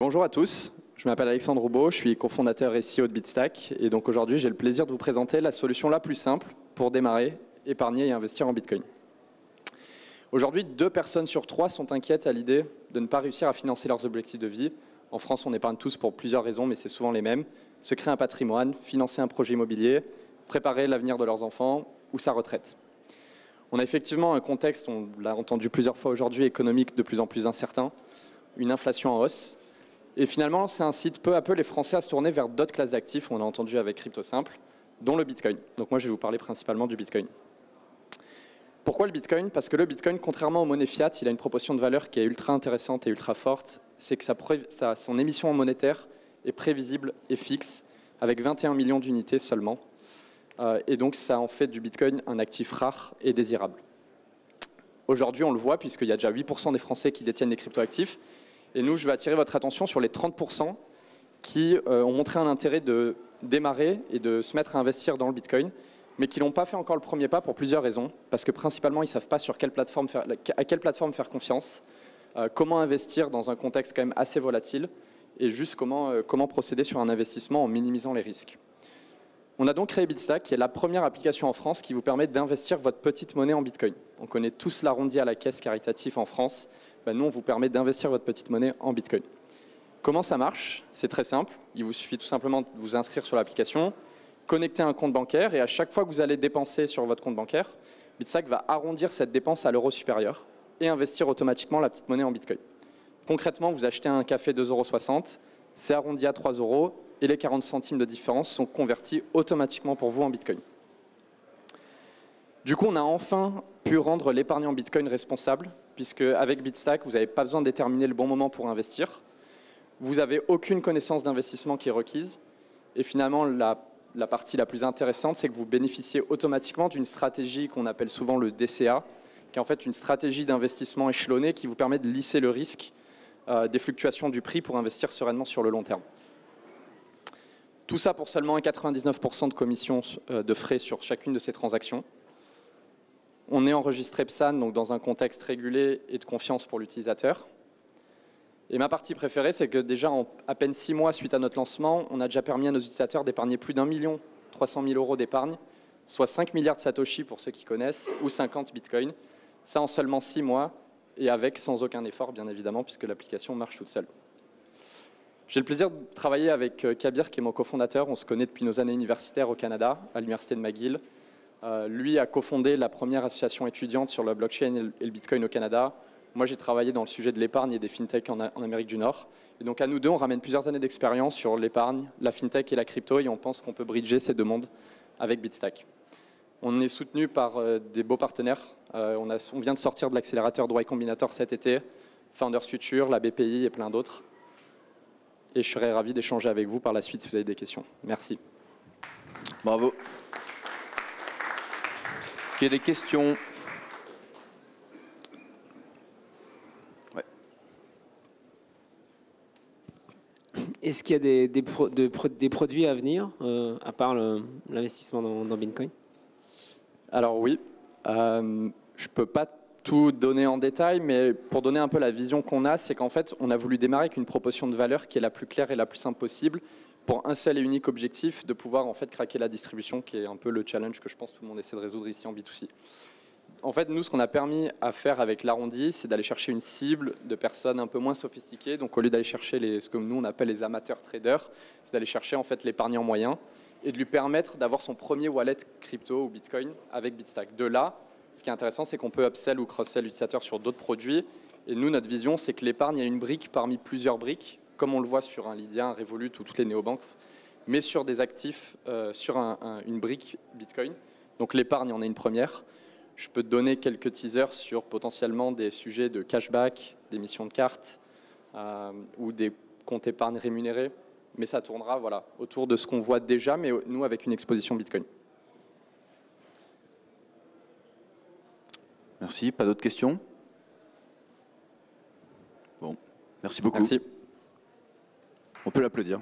Bonjour à tous, je m'appelle Alexandre Roubaud, je suis cofondateur et CEO de Bitstack et donc aujourd'hui j'ai le plaisir de vous présenter la solution la plus simple pour démarrer, épargner et investir en Bitcoin. Aujourd'hui, 2 personnes sur 3 sont inquiètes à l'idée de ne pas réussir à financer leurs objectifs de vie. En France, on épargne tous pour plusieurs raisons, mais c'est souvent les mêmes. Se créer un patrimoine, financer un projet immobilier, préparer l'avenir de leurs enfants ou sa retraite. On a effectivement un contexte, on l'a entendu plusieurs fois aujourd'hui, économique de plus en plus incertain, une inflation en hausse. Et finalement, ça incite peu à peu les Français à se tourner vers d'autres classes d'actifs, on l'a entendu avec CryptoSimple, dont le Bitcoin. Donc moi, je vais vous parler principalement du Bitcoin. Pourquoi le Bitcoin? Parce que le Bitcoin, contrairement aux monnaies fiat, il a une proportion de valeur qui est ultra intéressante et ultra forte. C'est que son émission monétaire est prévisible et fixe, avec 21 millions d'unités seulement. Et donc, ça en fait du Bitcoin un actif rare et désirable. Aujourd'hui, on le voit, puisqu'il y a déjà 8% des Français qui détiennent des cryptoactifs. Et nous, je vais attirer votre attention sur les 30% qui ont montré un intérêt de démarrer et de se mettre à investir dans le Bitcoin, mais qui n'ont pas fait encore le premier pas pour plusieurs raisons. Parce que principalement, ils ne savent pas sur à quelle plateforme faire confiance, comment investir dans un contexte quand même assez volatile, et juste comment procéder sur un investissement en minimisant les risques. On a donc créé Bitstack, qui est la première application en France qui vous permet d'investir votre petite monnaie en Bitcoin. On connaît tous l'arrondi à la caisse caritatif en France. Nous, on vous permet d'investir votre petite monnaie en Bitcoin. Comment ça marche? C'est très simple. Il vous suffit tout simplement de vous inscrire sur l'application, connecter un compte bancaire, et à chaque fois que vous allez dépenser sur votre compte bancaire, Bitstack va arrondir cette dépense à l'euro supérieur et investir automatiquement la petite monnaie en Bitcoin. Concrètement, vous achetez un café 2,60 €, c'est arrondi à 3 € et les 40 centimes de différence sont convertis automatiquement pour vous en Bitcoin. Du coup, on a enfin pu rendre l'épargne en Bitcoin responsable, puisque avec Bitstack, vous n'avez pas besoin de déterminer le bon moment pour investir. Vous n'avez aucune connaissance d'investissement qui est requise. Et finalement, la partie la plus intéressante, c'est que vous bénéficiez automatiquement d'une stratégie qu'on appelle souvent le DCA, qui est en fait une stratégie d'investissement échelonnée qui vous permet de lisser le risque des fluctuations du prix pour investir sereinement sur le long terme. Tout ça pour seulement 99% de commission de frais sur chacune de ces transactions. On est enregistré PSAN, donc dans un contexte régulé et de confiance pour l'utilisateur. Et ma partie préférée, c'est que déjà en à peine 6 mois suite à notre lancement, on a déjà permis à nos utilisateurs d'épargner plus d'1 300 000 € d'épargne, soit 5 milliards de Satoshi pour ceux qui connaissent, ou 50 Bitcoin. Ça en seulement 6 mois, et avec sans aucun effort, bien évidemment, puisque l'application marche toute seule. J'ai le plaisir de travailler avec Kabir, qui est mon cofondateur. On se connaît depuis nos années universitaires au Canada, à l'université de McGill. Lui a cofondé la première association étudiante sur la blockchain et le Bitcoin au Canada. Moi, j'ai travaillé dans le sujet de l'épargne et des fintechs en Amérique du Nord. Et donc, à nous deux, on ramène plusieurs années d'expérience sur l'épargne, la fintech et la crypto, et on pense qu'on peut bridger ces deux mondes avec Bitstack. On est soutenu par des beaux partenaires. On vient de sortir de l'accélérateur de Y Combinator cet été, Founders Future, la BPI et plein d'autres. Et je serais ravi d'échanger avec vous par la suite si vous avez des questions. Merci. Bravo. Est-ce qu'il y a des questions? Ouais. Est-ce qu'il y a des produits à venir, à part l'investissement dans Bitcoin? Alors oui, je ne peux pas tout donner en détail, mais pour donner un peu la vision qu'on a, c'est qu'en fait, on a voulu démarrer avec une proposition de valeur qui est la plus claire et la plus simple possible, pour un seul et unique objectif, de pouvoir en fait craquer la distribution, qui est un peu le challenge que je pense tout le monde essaie de résoudre ici en B2C. En fait, nous, ce qu'on a permis à faire avec l'arrondi, c'est d'aller chercher une cible de personnes un peu moins sophistiquées. Donc, au lieu d'aller chercher ce que nous, on appelle les amateurs traders, c'est d'aller chercher en fait l'épargnant moyen et de lui permettre d'avoir son premier wallet crypto ou Bitcoin avec Bitstack. De là, ce qui est intéressant, c'est qu'on peut upsell ou cross-sell l'utilisateur sur d'autres produits. Et nous, notre vision, c'est que l'épargne est une brique parmi plusieurs briques, comme on le voit sur un Lydia, un Revolut ou toutes les néobanques, mais sur des actifs, sur une brique Bitcoin. Donc l'épargne en est une première. Je peux te donner quelques teasers sur potentiellement des sujets de cashback, d'émissions de cartes ou des comptes épargne rémunérés. Mais ça tournera voilà, autour de ce qu'on voit déjà, mais nous avec une exposition Bitcoin. Merci. Pas d'autres questions? Bon, merci beaucoup. Merci. On peut l'applaudir.